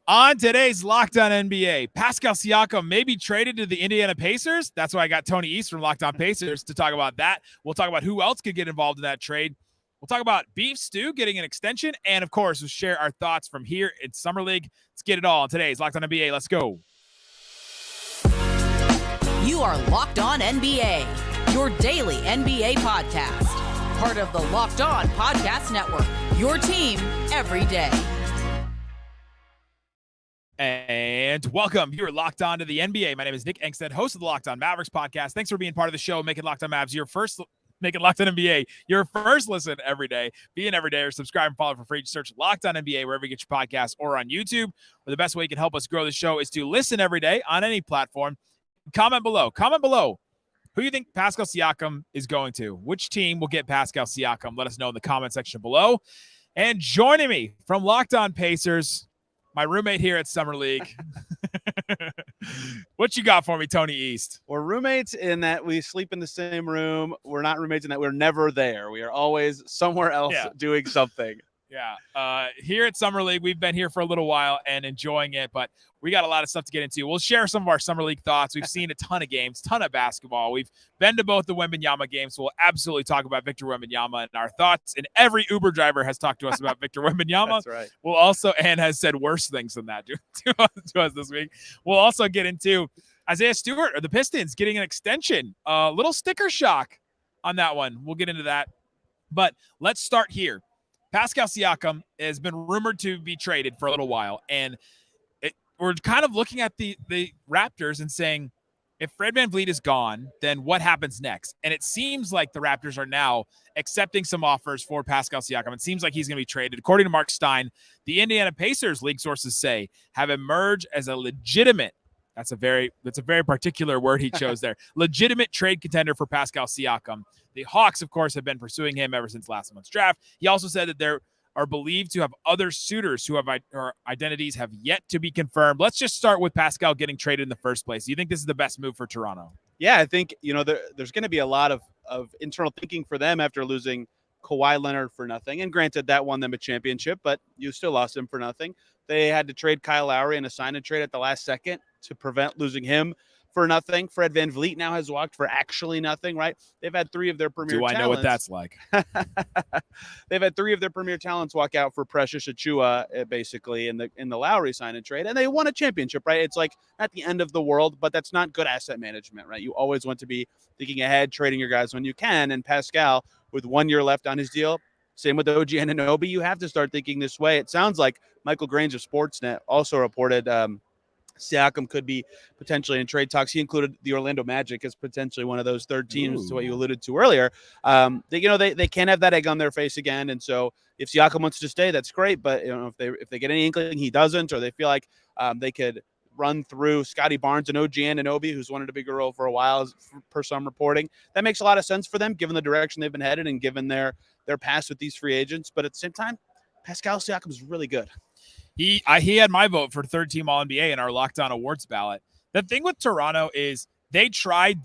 On today's Locked On NBA, Pascal Siakam may be traded to the Indiana Pacers. That's why I got Tony East from Locked On Pacers to talk about that. We'll talk about who else could get involved in that trade. We'll talk about Beef Stew getting an extension. And, of course, we'll share our thoughts from here in Summer League. Let's get it all on today's Locked On NBA. Let's go. You are Locked On NBA, your daily NBA podcast. Part of the Locked On Podcast Network, your team every day. And welcome. You're locked on to the NBA. My name is Nick Angstadt, host of the Locked On Mavericks podcast. Thanks for being part of the show, making Locked On Mavs making Locked On NBA your first listen every day. Be an everyday or subscribe and follow for free. Just search Locked On NBA wherever you get your podcasts or on YouTube. Or the best way you can help us grow the show is to listen every day on any platform. Comment below who you think Pascal Siakam is going to. Which team will get Pascal Siakam? Let us know in the comment section below. And joining me from Locked On Pacers, my roommate here at Summer League. What you got for me, Tony East? We're roommates in that we sleep in the same room. We're not roommates in that we're never there. We are always somewhere else doing something. Yeah. Here at Summer League, we've been here for a little while and enjoying it, but we got a lot of stuff to get into. We'll share some of our Summer League thoughts. We've seen a ton of games, ton of basketball. We've been to both the Wembanyama games, so we'll absolutely talk about Victor Wembanyama and our thoughts. And every Uber driver has talked to us about Victor Wembanyama. That's right. We'll also, and has said worse things than that to us this week. We'll also get into Isaiah Stewart or the Pistons getting an extension. A little sticker shock on that one. We'll get into that. But let's start here. Pascal Siakam has been rumored to be traded for a little while, and we're kind of looking at the Raptors and saying, if Fred VanVleet is gone, then what happens next? And it seems like the Raptors are now accepting some offers for Pascal Siakam. It seems like he's going to be traded. According to Mark Stein, the Indiana Pacers, league sources say, have emerged as a legitimate, that's a very particular word he chose there, legitimate trade contender for Pascal Siakam. The Hawks, of course, have been pursuing him ever since last month's draft. He also said that there are believed to have other suitors who have identities have yet to be confirmed. Let's just start with Pascal getting traded in the first place. Do you think this is the best move for Toronto? Yeah, I think, there's going to be a lot of internal thinking for them after losing Kawhi Leonard for nothing. And granted, that won them a championship, but you still lost him for nothing. They had to trade Kyle Lowry and a sign and trade at the last second to prevent losing him for nothing. Fred VanVleet now has walked for actually nothing, right? They've had three of their premier talents. Do I know what that's like? They've had three of their premier talents walk out for Precious Achiuwa, basically, in the Lowry sign and trade. And they won a championship, right? It's like not the end of the world, but that's not good asset management, right? You always want to be thinking ahead, trading your guys when you can. And Pascal, with 1 year left on his deal, same with OG Anunoby, you have to start thinking this way. It sounds like Michael Grange of Sportsnet also reported Siakam could be potentially in trade talks. He included the Orlando Magic as potentially one of those third teams, to what you alluded to earlier. They can't have that egg on their face again. And so if Siakam wants to stay, that's great. But if they get any inkling he doesn't, or they feel like they could run through Scotty Barnes and OG Anunoby, who's wanted a bigger role for a while, per some reporting, that makes a lot of sense for them, given the direction they've been headed and given their past with these free agents. But at the same time, Pascal Siakam is really good. He had my vote for third team All-NBA in our Locked On Awards ballot. The thing with Toronto is they tried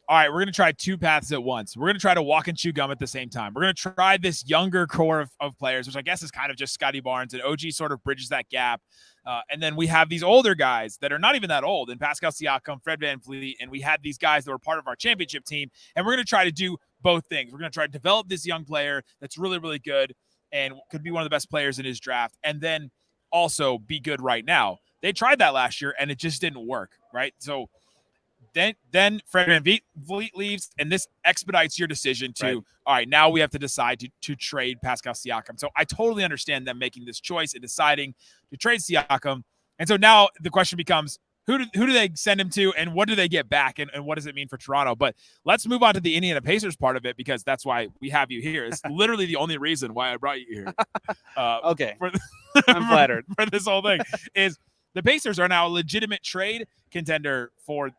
all right, we're going to try two paths at once. We're going to try to walk and chew gum at the same time. We're going to try this younger core of players, which I guess is kind of just Scotty Barnes, and OG sort of bridges that gap. And then we have these older guys that are not even that old, and Pascal Siakam, Fred VanVleet, and we had these guys that were part of our championship team, and we're going to try to do both things. We're going to try to develop this young player that's really, really good and could be one of the best players in his draft, and then also be good right now. They tried that last year, and it just didn't work, right? So then Fred VanVleet leaves, and this expedites your decision to, right, all right, now we have to decide to trade Pascal Siakam. So I totally understand them making this choice and deciding to trade Siakam. And so now the question becomes, who do they send him to, and what do they get back, and what does it mean for Toronto? But let's move on to the Indiana Pacers part of it, because that's why we have you here. It's literally the only reason why I brought you here. Okay. I'm flattered. For this whole thing is the Pacers are now a legitimate trade contender for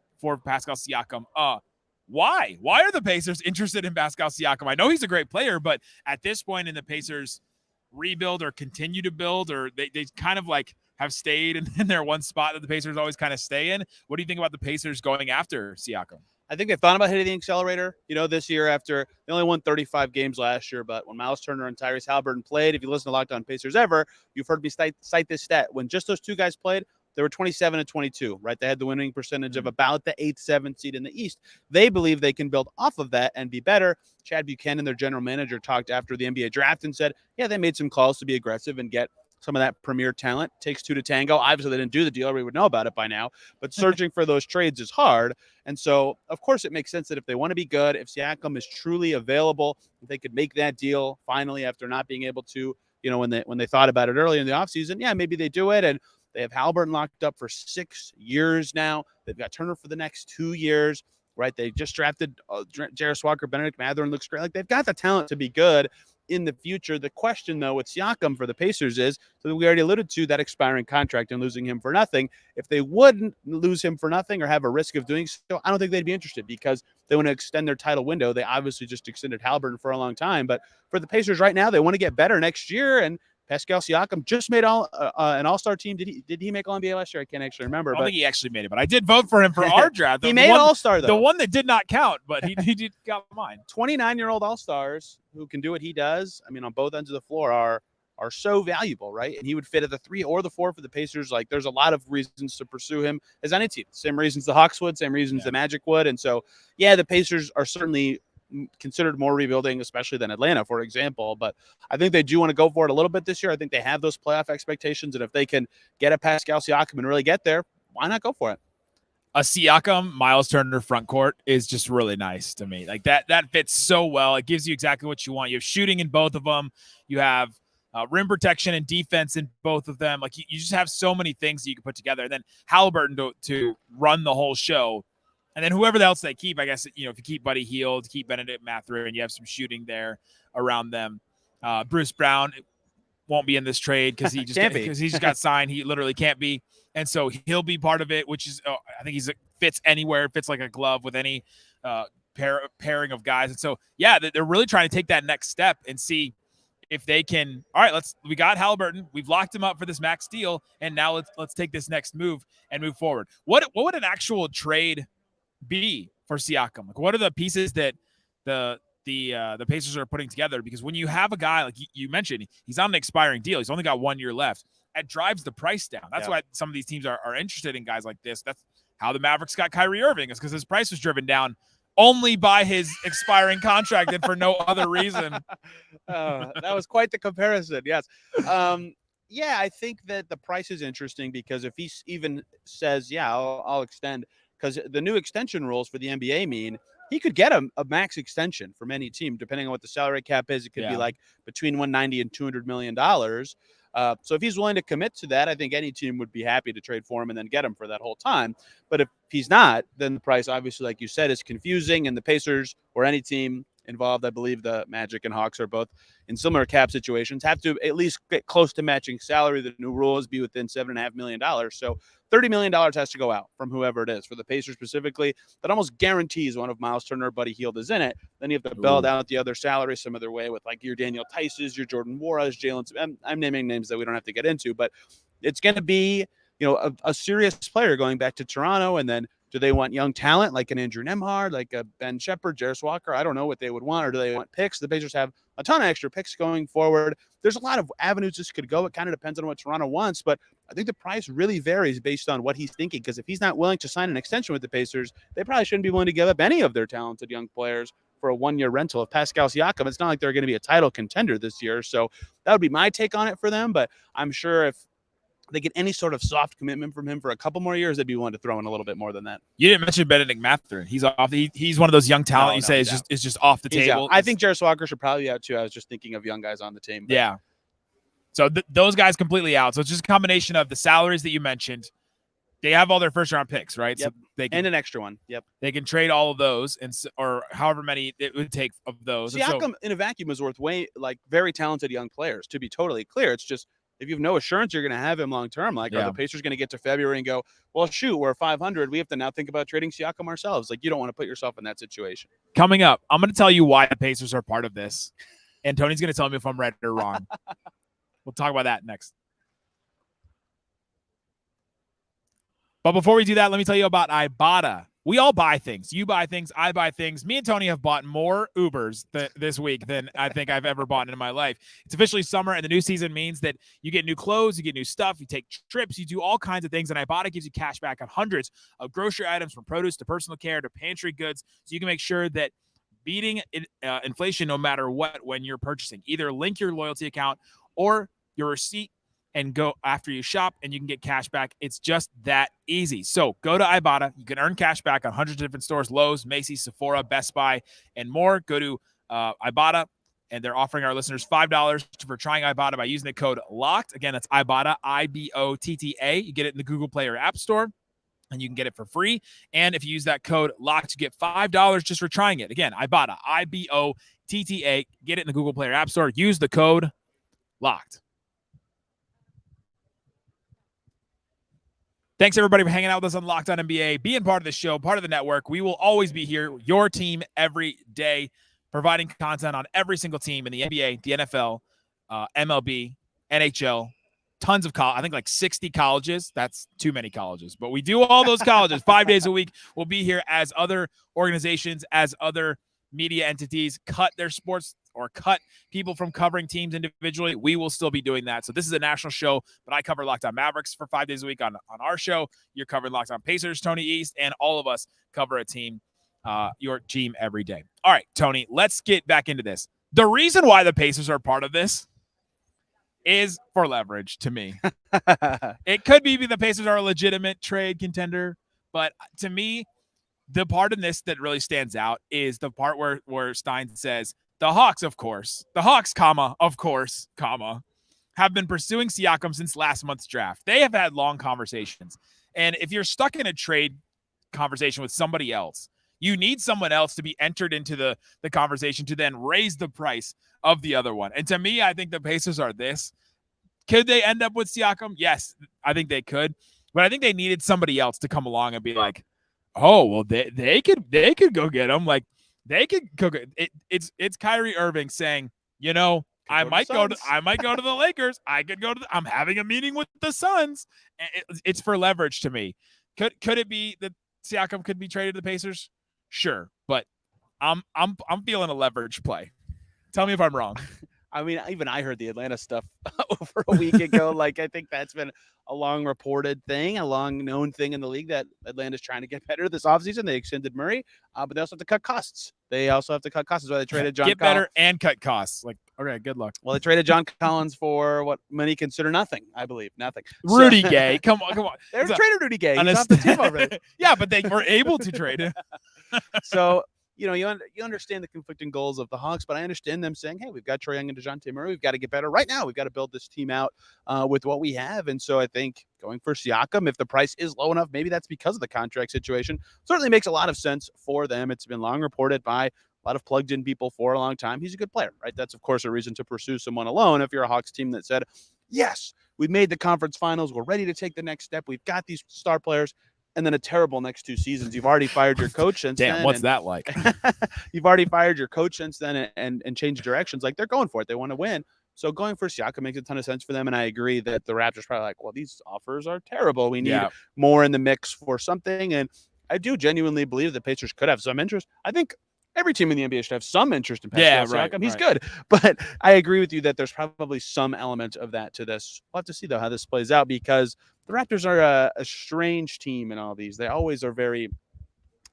Pascal Siakam. Why? Why are the Pacers interested in Pascal Siakam? I know he's a great player, but at this point in the Pacers rebuild or continue to build, or they kind of like have stayed in their one spot that the Pacers always kind of stay in. What do you think about the Pacers going after Siakam? I think they've thought about hitting the accelerator, this year after they only won 35 games last year. But when Miles Turner and Tyrese Haliburton played, if you listen to Locked On Pacers ever, you've heard me cite this stat. When just those two guys played, they were 27 and 22, right? They had the winning percentage of about the 8th, 7th seed in the East. They believe they can build off of that and be better. Chad Buchanan, their general manager, talked after the NBA draft and said, yeah, they made some calls to be aggressive and get some of that premier talent. Takes two to tango. Obviously, they didn't do the deal, or we would know about it by now. But searching for those trades is hard. And so, of course, it makes sense that if they want to be good, if Siakam is truly available, if they could make that deal finally after not being able to, when they thought about it early in the offseason, yeah, maybe they do it. And they have Haliburton locked up for 6 years now. They've got Turner for the next 2 years, right? They just drafted Jarris Walker, Benedict Mathurin looks great. Like, they've got the talent to be good in the future. The question, though, with Siakam for the Pacers is, so we already alluded to that expiring contract and losing him for nothing. If they wouldn't lose him for nothing or have a risk of doing so, I don't think they'd be interested because they want to extend their title window. They obviously just extended Haliburton for a long time. But for the Pacers right now, they want to get better next year. And Pascal Siakam just made an all-star team. Did he make All-NBA last year? I can't actually remember. I don't think he actually made it, but I did vote for him for our draft. He made all-star, though. The one that did not count, but he did got mine. 29-year-old all-stars who can do what he does, I mean, on both ends of the floor are so valuable, right? And he would fit at the 3 or the 4 for the Pacers. Like, there's a lot of reasons to pursue him as any team. Same reasons the Hawks would, same reasons the Magic would. And so, yeah, the Pacers are certainly considered more rebuilding, especially than Atlanta, for example. But I think they do want to go for it a little bit this year. I think they have those playoff expectations. And if they can get a Pascal Siakam and really get there, why not go for it? A Siakam, Miles Turner front court is just really nice to me. Like that fits so well. It gives you exactly what you want. You have shooting in both of them. You have rim protection and defense in both of them. Like you just have so many things that you can put together. And then Haliburton to run the whole show. And then whoever else they keep, I guess, if you keep Buddy Hield, keep Benedict Mathurin, you have some shooting there around them. Bruce Brown won't be in this trade because he just got signed. He literally can't be. And so he'll be part of it, which is, I think fits anywhere, fits like a glove with any pairing of guys. And so, yeah, they're really trying to take that next step and see if they can. All right, we got Haliburton. We've locked him up for this max deal. And now let's take this next move and move forward. What would an actual trade be for Siakam? Like, what are the pieces that the Pacers are putting together? Because when you have a guy like you mentioned, he's on an expiring deal. He's only got 1 year left. That drives the price down. That's why some of these teams are interested in guys like this. That's how the Mavericks got Kyrie Irving, is because his price was driven down only by his expiring contract and for no other reason. That was quite the comparison. Yes. Yeah, I think that the price is interesting because if he even says, yeah, I'll extend, because the new extension rules for the NBA mean he could get a max extension from any team, depending on what the salary cap is. It could be like between $190 and $200 million. So if he's willing to commit to that, I think any team would be happy to trade for him and then get him for that whole time. But if he's not, then the price, obviously, like you said, is confusing. And the Pacers or any team involved, I believe the Magic and Hawks are both in similar cap situations, have to at least get close to matching salary. The new rules be within $7.5 million. So $30 million has to go out from whoever it is. For the Pacers specifically, that almost guarantees one of Miles Turner or Buddy Hield is in it. Then you have to build out the other salary some other way with like your Daniel Tice's, your Jordan Morris, Jalen. I'm naming names that we don't have to get into, but it's going to be, a serious player going back to Toronto. And then do they want young talent like an Andrew Nembhard, like a Ben Shepherd, Jarris Walker? I don't know what they would want. Or do they want picks? The Pacers have a ton of extra picks going forward. There's a lot of avenues this could go. It kind of depends on what Toronto wants, but I think the price really varies based on what he's thinking. Because if he's not willing to sign an extension with the Pacers, they probably shouldn't be willing to give up any of their talented young players for a 1 year rental of Pascal Siakam. It's not like they're going to be a title contender this year. So that would be my take on it for them. But I'm sure if they get any sort of soft commitment from him for a couple more years, they'd be willing to throw in a little bit more than that. You didn't mention Benedict Mathurin. He's off. He's one of those young talent is just off the table. I think Jarris Walker should probably be out too. I was just thinking of young guys on the team. But. Yeah. So those guys completely out. So it's just a combination of the salaries that you mentioned. They have all their first round picks, right? Yep. So they can, and an extra one. Yep. They can trade all of those or however many it would take of those. Siakam in a vacuum is worth very talented young players, to be totally clear. It's just, if you have no assurance you're going to have him long term, are the Pacers going to get to February and go, well, shoot, we're 500. We have to now think about trading Siakam ourselves. Like, you don't want to put yourself in that situation. Coming up, I'm going to tell you why the Pacers are part of this. And Tony's going to tell me if I'm right or wrong. We'll talk about that next. But before we do that, let me tell you about Ibotta. we all buy things. You buy things. I buy things. Me and Tony have bought more Ubers this week than I think I've ever bought in my life. It's officially summer, and the new season means that you get new clothes, you get new stuff, you take trips, you do all kinds of things, and Ibotta gives you cash back on hundreds of grocery items, from produce to personal care to pantry goods, so you can make sure that beating inflation no matter what when you're purchasing. Either link your loyalty account or your receipt and go after you shop, and you can get cash back. It's just that easy. So go to Ibotta. You can earn cash back on hundreds of different stores: Lowe's, Macy's, Sephora, Best Buy, and more. Go to Ibotta, and they're offering our listeners $5 for trying Ibotta by using the code LOCKED. Again, that's Ibotta, IBOTTA. You get it in the Google Play or App Store, and you can get it for free. And if you use that code LOCKED, you get $5 just for trying it. Again, Ibotta, IBOTTA. Get it in the Google Play or App Store. Use the code LOCKED. Thanks, everybody, for hanging out with us on Locked On NBA, being part of the show, part of the network. We will always be here, your team every day, providing content on every single team in the NBA, the NFL, MLB, NHL, tons of college. I think like 60 colleges. That's too many colleges. But we do all those colleges 5 days a week. We'll be here as other organizations, as other media entities cut their sports or cut people from covering teams individually. We will still be doing that. So this is a national show, but I cover Locked On Mavericks for 5 days a week on our show. You're covering Locked On Pacers, Tony East, and all of us cover a team, your team every day. All right, Tony, let's get back into this. The reason why the Pacers are part of this is for leverage to me. It could be the Pacers are a legitimate trade contender, but to me, the part in this that really stands out is the part where Stein says, the Hawks, of course, have been pursuing Siakam since last month's draft. They have had long conversations. And if you're stuck in a trade conversation with somebody else, you need someone else to be entered into the conversation to then raise the price of the other one. And to me, I think the Pacers are this. Could they end up with Siakam? Yes, I think they could. But I think they needed somebody else to come along and be like, oh, well, they could go get him. Like, they could cook it. It's Kyrie Irving saying, I might go to the Lakers. I could go to I'm having a meeting with the Suns. It's for leverage to me. Could it be that Siakam could be traded to the Pacers? Sure, but I'm feeling a leverage play. Tell me if I'm wrong. I mean, even I heard the Atlanta stuff over a week ago. Like, I think that's been a long reported thing, a long known thing in the league that Atlanta's trying to get better this offseason. They extended Murray, but they also have to cut costs. That's why they traded John Collins. Get better and cut costs. Like, okay, good luck. Well, they traded John Collins for what many consider nothing, I believe. Nothing. Rudy Gay. Come on. They traded Rudy Gay. He's off the team already. Yeah, but they were able to trade him. So, you understand the conflicting goals of the Hawks, but I understand them saying, hey, we've got Trae Young and DeJounte Murray. We've got to get better right now. We've got to build this team out with what we have. And so I think going for Siakam, if the price is low enough, maybe that's because of the contract situation, certainly makes a lot of sense for them. It's been long reported by a lot of plugged-in people for a long time. He's a good player, right? That's, of course, a reason to pursue someone alone if you're a Hawks team that said, yes, we've made the conference finals. We're ready to take the next step. We've got these star players. And then a terrible next 2 seasons. You've already fired your coach since then. Damn, what's that like? You've already fired your coach since then and changed directions. Like, they're going for it. They want to win. So going for Siakam makes a ton of sense for them. And I agree that the Raptors probably like, well, these offers are terrible. We need more in the mix for something. And I do genuinely believe the Pacers could have some interest. I think every team in the NBA should have some interest in Pascal Siakam. He's good. But I agree with you that there's probably some element of that to this. We'll have to see, though, how this plays out, because the Raptors are a strange team in all these. They always are very,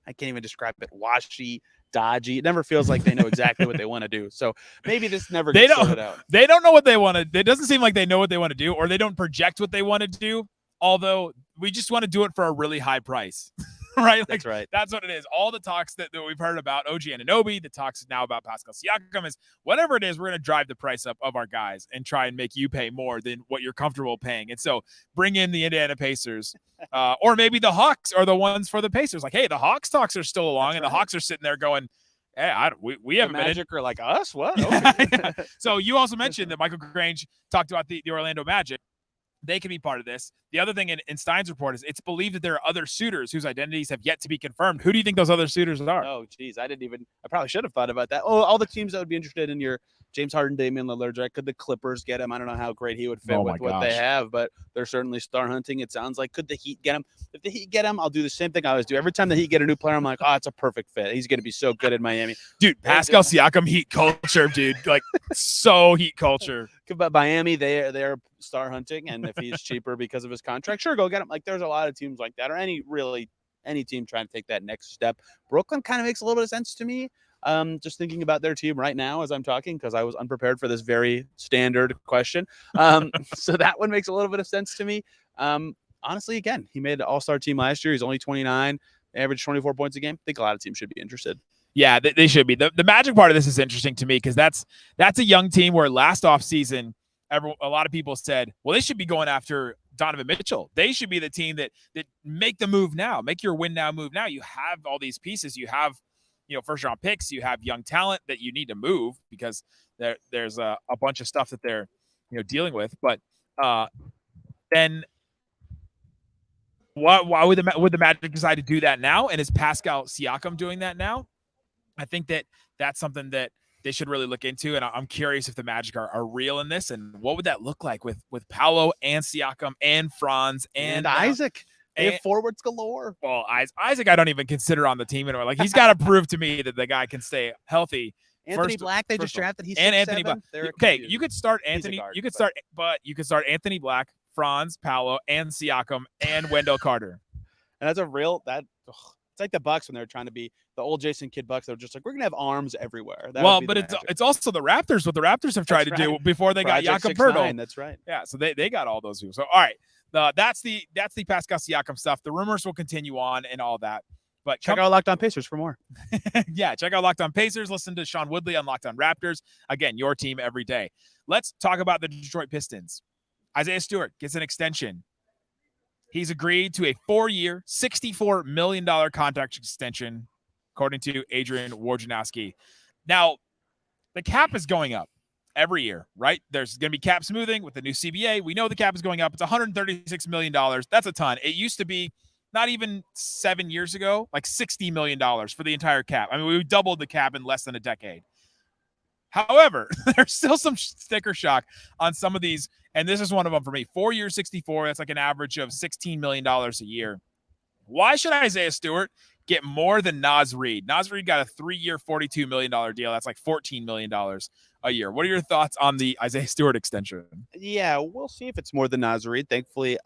I can't even describe it, washy, dodgy. It never feels like they know exactly what they want to do. So maybe this never gets sorted out. They don't know what they want to. It doesn't seem like they know what they want to do, or they don't project what they want to do. Although we just want to do it for a really high price. Right? That's right. That's what it is. All the talks that we've heard about OG Anunoby, the talks now about Pascal Siakam, is whatever it is, we're going to drive the price up of our guys and try and make you pay more than what you're comfortable paying. And so bring in the Indiana Pacers, or maybe the Hawks are the ones for the Pacers. Like, hey, the Hawks talks are still along, and the Hawks are sitting there going, hey, we haven't been Magic are like us? What? Okay. So you also mentioned that Michael Grange talked about the Orlando Magic. They could be part of this. The other thing in Stein's report is it's believed that there are other suitors whose identities have yet to be confirmed. Who do you think those other suitors are? Oh, geez. I probably should have thought about that. Oh, all the teams that would be interested in your James Harden, Damian Lillard, right? Could the Clippers get him? I don't know how great he would fit with what they have, but they're certainly star hunting. It sounds like. Could the Heat get him? If the Heat get him, I'll do the same thing I always do. Every time the Heat get a new player, I'm like, oh, it's a perfect fit. He's going to be so good in Miami. Dude, Pascal Siakam Heat culture, dude. Like, so Heat culture. But Miami, they're star hunting, and if he's cheaper because of his contract, sure, go get him. Like, there's a lot of teams like that, or any team trying to take that next step. Brooklyn kind of makes a little bit of sense to me. Just thinking about their team right now as I'm talking, because I was unprepared for this very standard question. So that one makes a little bit of sense to me. Honestly, again, he made an all-star team last year. He's only 29, averaged 24 points a game. I think a lot of teams should be interested. Yeah, they should be. The Magic part of this is interesting to me because that's a young team where last offseason, a lot of people said, well, they should be going after Donovan Mitchell. They should be the team that make the move now, make your win now move now. You have all these pieces. You have, first round picks. You have young talent that you need to move because there's a bunch of stuff that they're dealing with. But then why would the Magic decide to do that now? And is Pascal Siakam doing that now? I think that's something that they should really look into, and I'm curious if the Magic are real in this, and what would that look like with Paolo and Siakam and Franz and Isaac. They have forwards galore. Well, Isaac, I don't even consider on the team anymore. Like, he's got to prove to me that the guy can stay healthy. Anthony Black, they just drafted. He's and Anthony Black. Okay, you could start Anthony. Guard, you could start Anthony Black, Franz, Paolo, and Siakam, and Wendell Carter. And that's it's like the Bucks when they're trying to be the old Jason Kidd Bucks. They're just like, we're gonna have arms everywhere. But it's also the Raptors. What the Raptors have tried to do before they got Jakob Poeltl. That's right. Yeah, so they got all those people. So all right, that's the Pascal Siakam stuff. The rumors will continue on and all that. But check out Locked On Pacers for more. Yeah, check out Locked On Pacers. Listen to Sean Woodley on Locked On Raptors. Again, your team every day. Let's talk about the Detroit Pistons. Isaiah Stewart gets an extension. He's agreed to a 4-year, $64 million contract extension, according to Adrian Wojnarowski. Now, the cap is going up every year, right? There's going to be cap smoothing with the new CBA. We know the cap is going up. It's $136 million. That's a ton. It used to be not even 7 years ago, like $60 million for the entire cap. I mean, we doubled the cap in less than a decade. However, there's still some sticker shock on some of these, and this is one of them for me. 4 years, 64. That's like an average of $16 million a year. Why should Isaiah Stewart get more than Naz Reid? Naz Reid got a 3-year, $42 million deal. That's like $14 million a year. What are your thoughts on the Isaiah Stewart extension? Yeah, we'll see if it's more than Naz Reid. Thankfully,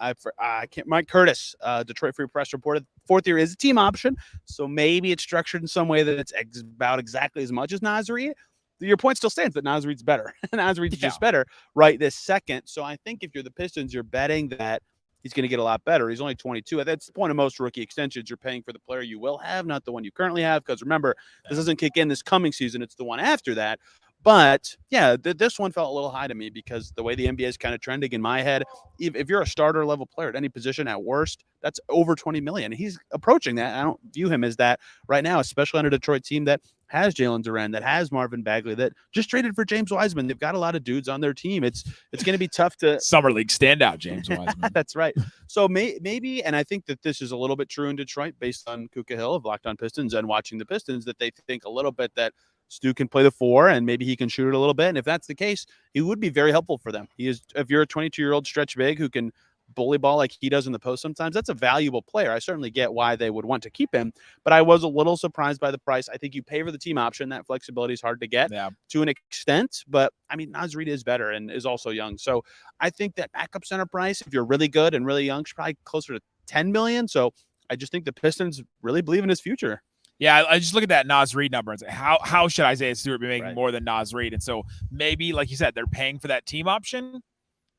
Mike Curtis, Detroit Free Press reported 4th year is a team option, so maybe it's structured in some way that it's about exactly as much as Naz Reid. Your point still stands that Naz Reid's better. Naz Reid's just better right this second. So I think if you're the Pistons, you're betting that he's going to get a lot better. He's only 22. That's the point of most rookie extensions. You're paying for the player you will have, not the one you currently have. Because remember, this doesn't kick in this coming season. It's the one after that. But yeah, this one felt a little high to me because the way the NBA is kind of trending in my head, if you're a starter level player at any position at worst, that's over $20 million. He's approaching that. I don't view him as that right now, especially on a Detroit team that has Jalen Duren, that has Marvin Bagley, that just traded for James Wiseman. They've got a lot of dudes on their team. It's going to be tough to Summer League standout James Wiseman. That's right. So maybe, and I think that this is a little bit true in Detroit based on Kuka Hill of Locked On Pistons and watching the Pistons, that they think a little bit that Stu can play the 4 and maybe he can shoot it a little bit. And if that's the case, he would be very helpful for them. He is, if you're a 22-year-old stretch big who can bully ball like he does in the post sometimes, that's a valuable player. I certainly get why they would want to keep him, but I was a little surprised by the price. I think you pay for the team option. That flexibility is hard to get to an extent, but I mean, Naz Reid is better and is also young. So I think that backup center price, if you're really good and really young, is probably closer to $10 million. So I just think the Pistons really believe in his future. Yeah, I just look at that Naz Reid number and say, how should Isaiah Stewart be making more than Naz Reid? And so maybe, like you said, they're paying for that team option.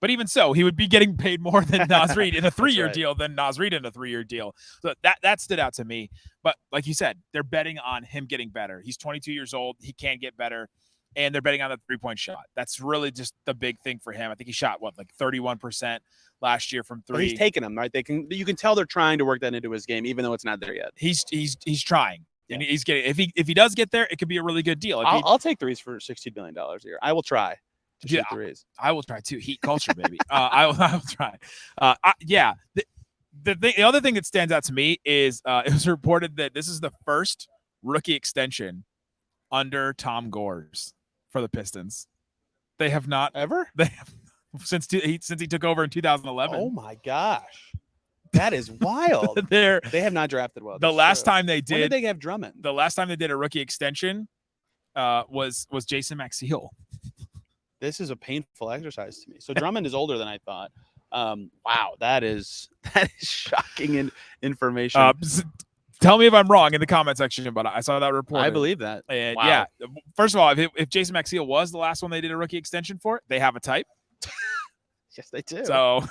But even so, he would be getting paid more than Naz Reid in a 3-year deal than Naz Reid in a 3-year deal. So that stood out to me. But like you said, they're betting on him getting better. He's 22 years old. He can get better. And they're betting on the 3-point shot. That's really just the big thing for him. I think he shot, 31% last year from 3. But he's taking them, right? You can tell they're trying to work that into his game, even though it's not there yet. He's trying. Yeah. And he's getting, if he does get there, it could be a really good deal. I'll take threes for $16 million a year. I will try. to shoot threes. I will try too. Heat culture, baby. I will try. The other thing that stands out to me is it was reported that this is the first rookie extension under Tom Gores for the Pistons. They have not ever. They have since he took over in 2011. Oh my gosh, that is wild. They have not drafted well. The last time they did, when did they have Drummond? The last time they did a rookie extension was Jason Maxiell. This is a painful exercise to me. So Drummond is older than I thought. Wow, that is shocking information. Tell me if I'm wrong in the comment section, but I saw that report. I believe that. And wow. Yeah, first of all, if Jason Maxiell was the last one they did a rookie extension for, they have a type. Yes, they do. So,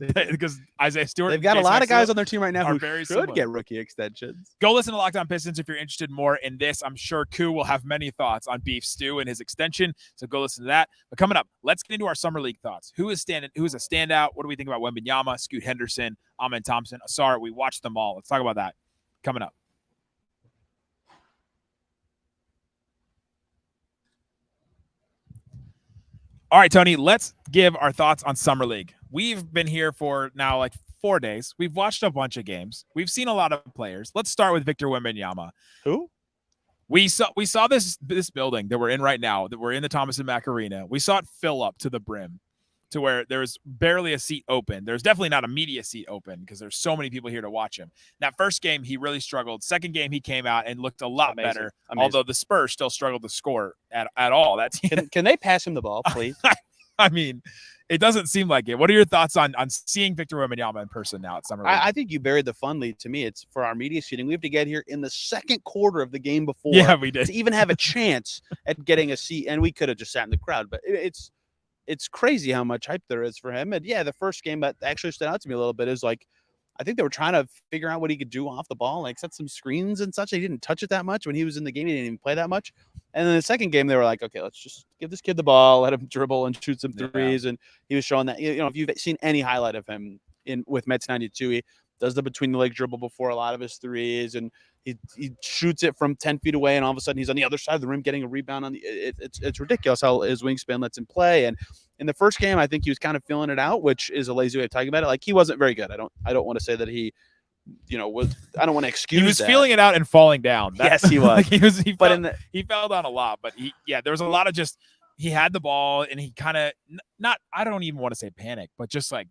because Isaiah Stewart, they've got a lot of guys on their team right now who very should get rookie extensions. Go listen to Locked On Pistons if you're interested more in this. I'm sure Koo will have many thoughts on Beef Stew and his extension, so go listen to that. But coming up, let's get into our summer league thoughts. Who is a standout? What do we think about Wembanyama, Scoot Henderson, Amen Thompson, Asar? We watched them all. Let's talk about that coming up. All right, Tony, let's give our thoughts on Summer League. We've been here for now like 4 days. We've watched a bunch of games. We've seen a lot of players. Let's start with Victor Wembanyama. Who? We saw this building that we're in right now, that we're in the Thomas and Mack Arena. We saw it fill up to the brim to where there's barely a seat open. There's definitely not a media seat open because there's so many people here to watch him. That first game, he really struggled. Second game, he came out and looked a lot better, although the Spurs still struggled to score at all. Can they pass him the ball, please? I mean, it doesn't seem like it. What are your thoughts on seeing Victor Wembanyama in person now at Summer League? I think you buried the fun lead to me. It's for our media seating. We have to get here in the second quarter of the game before. Yeah, we did. To even have a chance at getting a seat, and we could have just sat in the crowd. But it's crazy how much hype there is for him. And yeah, the first game that actually stood out to me a little bit is like, I think they were trying to figure out what he could do off the ball, like set some screens and such. He didn't touch it that much when he was in the game. He didn't even play that much. And then the second game, they were like, okay, let's just give this kid the ball, let him dribble and shoot some threes. Yeah. And he was showing that, if you've seen any highlight of him with Mets 92, he does the between the leg dribble before a lot of his threes, and he shoots it from 10 feet away, and all of a sudden he's on the other side of the rim getting a rebound on the. It's ridiculous how his wingspan lets him play. And in the first game, I think he was kind of feeling it out, which is a lazy way of talking about it. Like, he wasn't very good. I don't want to say that he, was. I don't want to excuse. He was that. Feeling it out and falling down. Yes, he was. Like he fell down a lot, but there was a lot of just he had the ball and he kind of not. I don't even want to say panic, but just like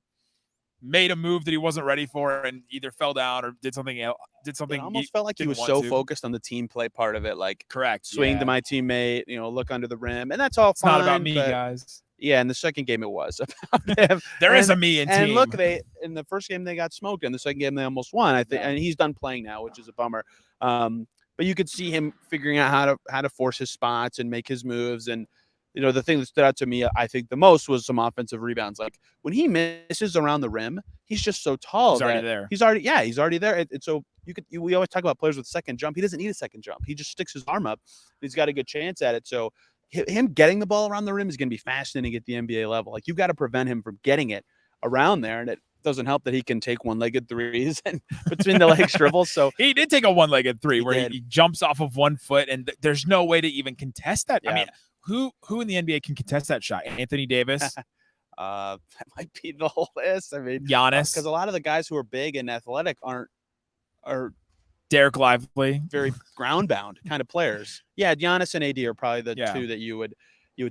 made a move that he wasn't ready for and either fell down or did something else. It almost felt like he was so focused on the team play part of it, like correct swing to my teammate, look under the rim, and that's all. It's not about me, guys. Yeah, in the second game it was about him. There is a me in team. And look, in the first game they got smoked. In the second game they almost won. I think, and he's done playing now, which is a bummer. But you could see him figuring out how to force his spots and make his moves. And the thing that stood out to me, I think the most, was some offensive rebounds. Like when he misses around the rim, he's just so tall. He's already there. He's already there. So we always talk about players with second jump. He doesn't need a second jump. He just sticks his arm up. He's got a good chance at it. So him getting the ball around the rim is going to be fascinating at the NBA level. Like, you've got to prevent him from getting it around there. And it doesn't help that he can take one-legged threes and between the legs dribbles. So he did take a one-legged three where he jumps off of 1 foot, and there's no way to even contest that. Yeah. I mean, who in the NBA can contest that shot? Anthony Davis? That might be the whole list. I mean, Giannis, because a lot of the guys who are big and athletic are Derek Lively, very ground bound kind of players. Yeah, Giannis and AD are probably the two that you would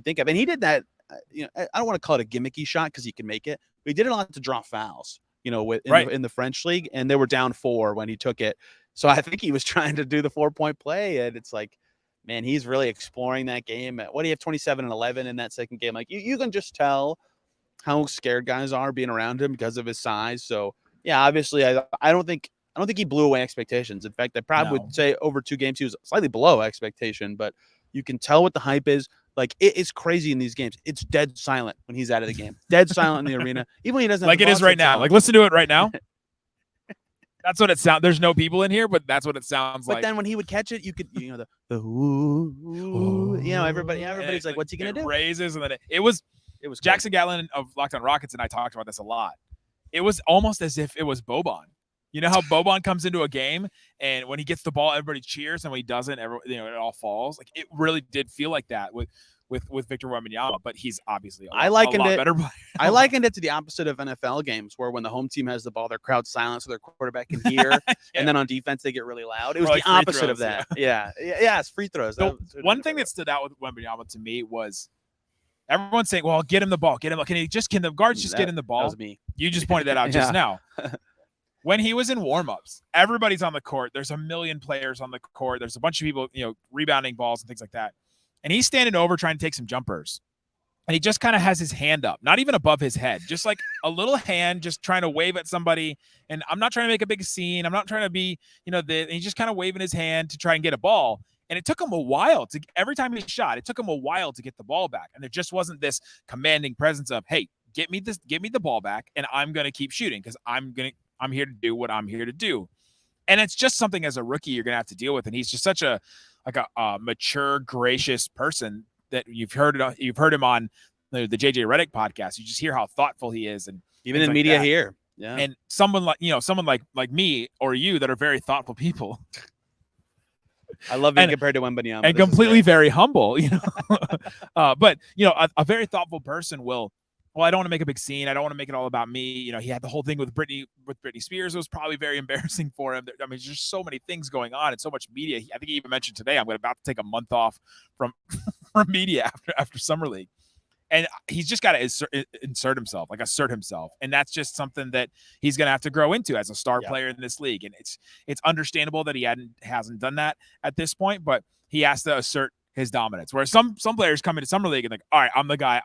think of. And he did that. I don't want to call it a gimmicky shot because he can make it. But he did it a lot to draw fouls. In the French league, and they were down 4 when he took it. So I think he was trying to do the 4-point play, and it's like, man, he's really exploring that game. What do you have, 27 and 11 in that second game? Like, you can just tell how scared guys are being around him because of his size. So yeah, obviously I don't think he blew away expectations. In fact, I probably would say over 2 games he was slightly below expectation, but you can tell what the hype is. Like, it's crazy in these games. It's dead silent when he's out of the game. Dead silent in the arena. Even when he doesn't have like the it ball, is right now. Like, listen to it right now. That's what it sounds. There's no people in here, but that's what it sounds like. But then when he would catch it, you could, the ooh, everybody's like, what's he gonna do? Raises, and then it was Jackson Gatlin of Locked On Rockets, and I talked about this a lot. It was almost as if it was Boban. You know how Boban comes into a game, and when he gets the ball, everybody cheers, and when he doesn't, it all falls. Like, it really did feel like that with with Victor Wembanyama, but he's obviously a I lot likened it. better player. I likened it to the opposite of NFL games, where when the home team has the ball, their crowd silent so their quarterback can hear, and then on defense they get really loud. It was like the opposite of throws, that. It's free throws. So one thing that stood out with Wembanyama to me was everyone's saying, "Well, get him the ball. Get him. Can the guards just get him the ball?" That was me. You just pointed that out just now. When he was in warmups, everybody's on the court. There's a million players on the court. There's a bunch of people, rebounding balls and things like that. And he's standing over trying to take some jumpers. And he just kind of has his hand up, not even above his head, just like a little hand, just trying to wave at somebody. And I'm not trying to make a big scene. I'm not trying to be, he's just kind of waving his hand to try and get a ball. And it took him a while every time he shot, it took him a while to get the ball back. And there just wasn't this commanding presence of, hey, get me the ball back, and I'm going to keep shooting because I'm here to do what I'm here to do. And it's just something as a rookie you're going to have to deal with. And he's just such a mature, gracious person that you've heard him on the JJ Redick podcast. You just hear how thoughtful he is, and even in media here. Yeah. And someone like me or you that are very thoughtful people. I love being compared to Wembanyama. And completely very humble, but a very thoughtful person will. Well, I don't want to make a big scene. I don't want to make it all about me. He had the whole thing with Britney Spears. It was probably very embarrassing for him. I mean, there's just so many things going on and so much media. I think he even mentioned today, I'm about to take a month off from media after Summer League. And he's just got to assert himself. And that's just something that he's going to have to grow into as a star player in this league. And it's understandable that he hasn't done that at this point, but he has to assert his dominance. Where some players come into Summer League and like, all right, I'm the guy.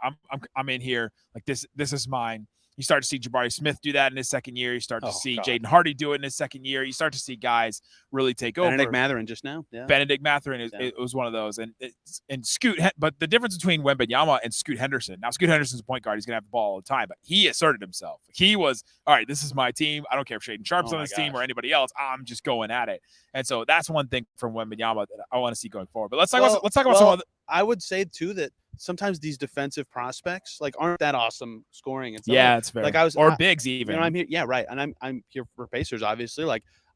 I'm in here. Like this is mine. You start to see Jabari Smith do that in his second year. You start to see Jaden Hardy do it in his second year. You start to see guys really take over. Benedict Mathurin just now. Yeah. Benedict Mathurin it was one of those. And Scoot, but the difference between Wembanyama and Scoot Henderson. Now, Scoot Henderson's a point guard. He's going to have the ball all the time, but he asserted himself. He was, all right, this is my team. I don't care if Shaedon Sharp's on this team or anybody else. I'm just going at it. And so that's one thing from Wembanyama that I want to see going forward. But let's talk about some other. I would say too that sometimes these defensive prospects aren't that awesome scoring and stuff. Yeah, it's fair. Bigs even. I'm here. Yeah, right. And I'm here for Pacers, obviously.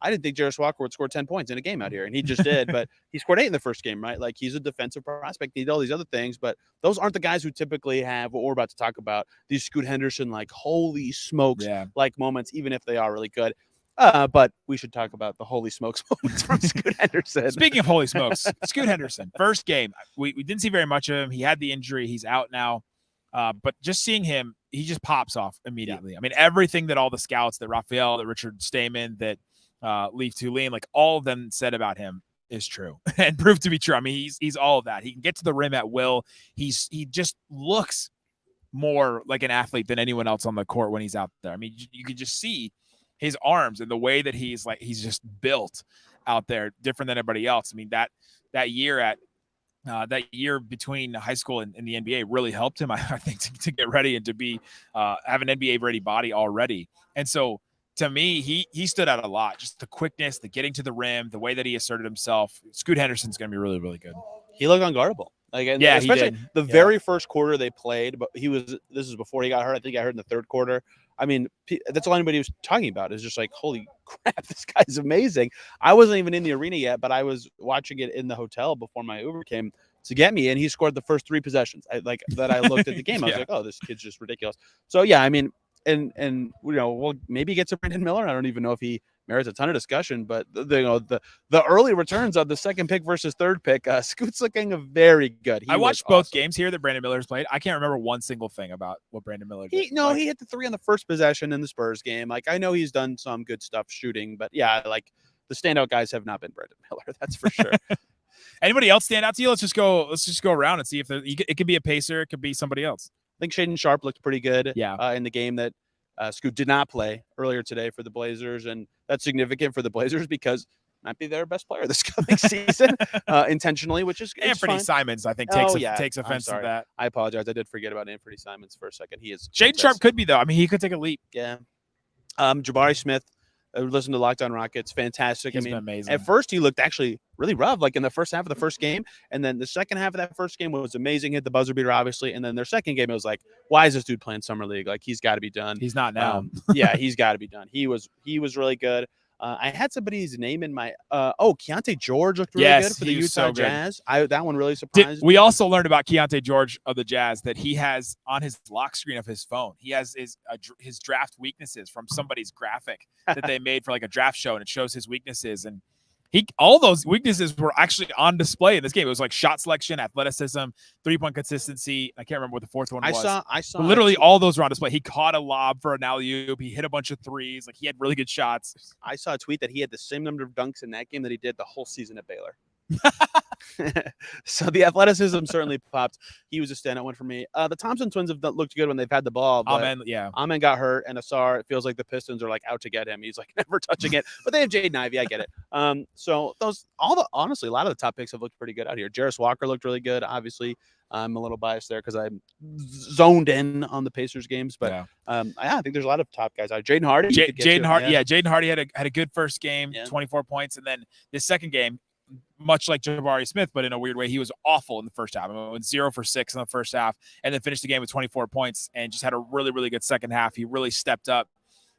I didn't think Jarris Walker would score 10 points in a game out here, and he just did. But he scored 8 in the first game, right? He's a defensive prospect. He did all these other things, but those aren't the guys who typically have what we're about to talk about. These Scoot Henderson, holy smokes, moments, even if they are really good. But we should talk about the holy smokes moments from Scoot Henderson. Speaking of holy smokes, Scoot Henderson, first game. We didn't see very much of him. He had the injury. He's out now. But just seeing him, he just pops off immediately. Yeah. I mean, everything that all the scouts, that Raphael, that Richard Stayman, that Leif Tulane, all of them said about him is true and proved to be true. I mean, he's all of that. He can get to the rim at will. He just looks more like an athlete than anyone else on the court when he's out there. I mean, you can just see his arms and the way that he's just built out there, different than everybody else. I mean, that year between high school and the NBA really helped him, I think, to get ready and to be have an NBA ready body already. And so to me, he stood out a lot. Just the quickness, the getting to the rim, the way that he asserted himself. Scoot Henderson's going to be really, really good. He looked unguardable. Especially the very first quarter they played, but this is before he got hurt. I think he got hurt in the third quarter. I mean, that's all anybody was talking about is just holy crap, this guy's amazing. I wasn't even in the arena yet, but I was watching it in the hotel before my Uber came to get me, and he scored the first 3 possessions. I looked at the game. I was like, oh, this kid's just ridiculous. So, yeah, I mean, and well, maybe he gets to Brandon Miller. I don't even know if he merits a ton of discussion, but the early returns of the second pick versus third pick, Scoot's looking very good. I watched both games here that Brandon Miller's played. I can't remember one single thing about what Brandon Miller did. He hit the 3 on the first possession in the Spurs game. I know he's done some good stuff shooting, but yeah, the standout guys have not been Brandon Miller. That's for sure. Anybody else stand out to you? Let's just go around and see if it could be a Pacer. It could be somebody else. I think Shaedon Sharp looked pretty good in the game that Scoot did not play earlier today for the Blazers, and that's significant for the Blazers because might be their best player this coming season intentionally, which is Anthony Simons. I think takes offense to that. I apologize. I did forget about Anthony Simons for a second. He is Shaedon Sharp could be though. I mean, he could take a leap. Yeah. Jabari Smith. Listen to Locked On Rockets. Fantastic. He's been amazing. At first, he looked actually really rough, in the first half of the first game. And then the second half of that first game was amazing. Hit the buzzer beater, obviously. And then their second game, it was why is this dude playing Summer League? He's got to be done. He's not now. Yeah, he's got to be done. He was really good. I had somebody's name in my Keontae George looked really good for the Utah Jazz. That one really surprised me. We also learned about Keontae George of the Jazz that he has on his lock screen of his phone, he has his draft weaknesses from somebody's graphic that they made for like a draft show, and it shows his weaknesses. And all those weaknesses were actually on display in this game. It was like shot selection, athleticism, 3-point consistency. I can't remember what the fourth one was. I saw but literally all those were on display. He caught a lob for an alley-oop. He hit a bunch of threes. Like, he had really good shots. I saw a tweet that he had the same number of dunks in that game that he did the whole season at Baylor. So the athleticism certainly popped. He was a standout one for me. The Thompson twins have looked good when they've had the ball. But Amen got hurt, and Asar, it feels like the Pistons are like out to get him. He's like never touching it, but they have Jaden Ivey. I get it. So honestly, a lot of the top picks have looked pretty good out here. Jarris Walker looked really good. Obviously, I'm a little biased there because I'm zoned in on the Pacers games, but I think there's a lot of top guys out. Jaden Hardy. Jaden Hardy had a good first game, 24 points, and then this second game, much like Jabari Smith, but in a weird way, he was awful in the first half. I mean, went 0 for 6 in the first half, and then finished the game with 24 points and just had a really, really good second half. He really stepped up.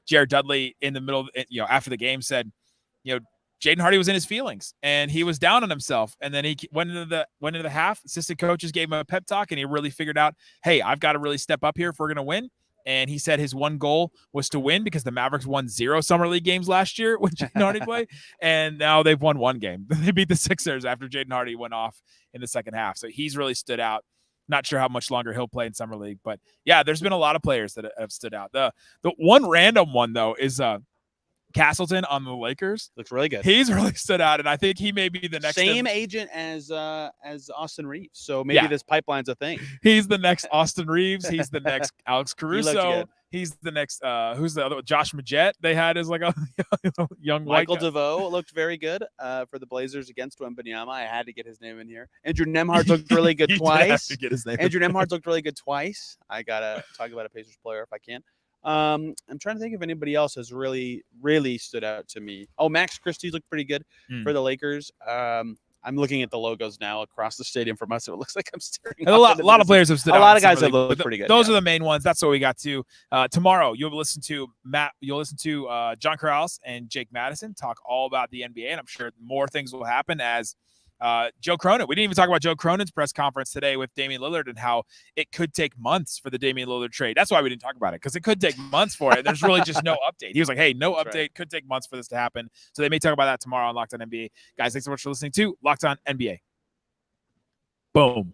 Jared Dudley in the middle, after the game said, Jaden Hardy was in his feelings and he was down on himself. And then he went into the half. Assistant coaches gave him a pep talk, and he really figured out, hey, I've got to really step up here if we're going to win. And he said his one goal was to win because the Mavericks won 0 Summer League games last year when Jaden Hardy played. And now they've won 1 game. They beat the Sixers after Jaden Hardy went off in the second half. So he's really stood out. Not sure how much longer he'll play in Summer League. But, yeah, there's been a lot of players that have stood out. The one random one, though, is Castleton on the Lakers. Looks really good. He's really stood out, and I think he may be the next same agent as Austin Reeves. So maybe this pipeline's a thing. He's the next Austin Reeves. He's the next Alex Caruso. He's the next who's the other one? Josh Majette they had as like a young Michael DeVoe looked very good for the Blazers against Wembanyama. I had to get his name in here. Andrew Nembhard looked really good twice. Andrew Nembhard looked really good twice. I gotta talk about a Pacers player if I can. I'm trying to think if anybody else has really, really stood out to me. Oh, Max Christie's looked pretty good for the Lakers. I'm looking at the logos now across the stadium from us. So it looks like I'm staring. A lot of players have stood out. A lot of guys have looked pretty good. Those are the main ones. That's what we got to. Tomorrow, you'll listen to John Corrales and Jake Madison talk all about the NBA, and I'm sure more things will happen as Joe Cronin. We didn't even talk about Joe Cronin's press conference today with Damian Lillard and how it could take months for the Damian Lillard trade. That's why we didn't talk about it, because it could take months for it. There's really just no update. He was like, hey, no update. Right. Could take months for this to happen. So they may talk about that tomorrow on Locked On NBA. Guys, thanks so much for listening to Locked On NBA. Boom.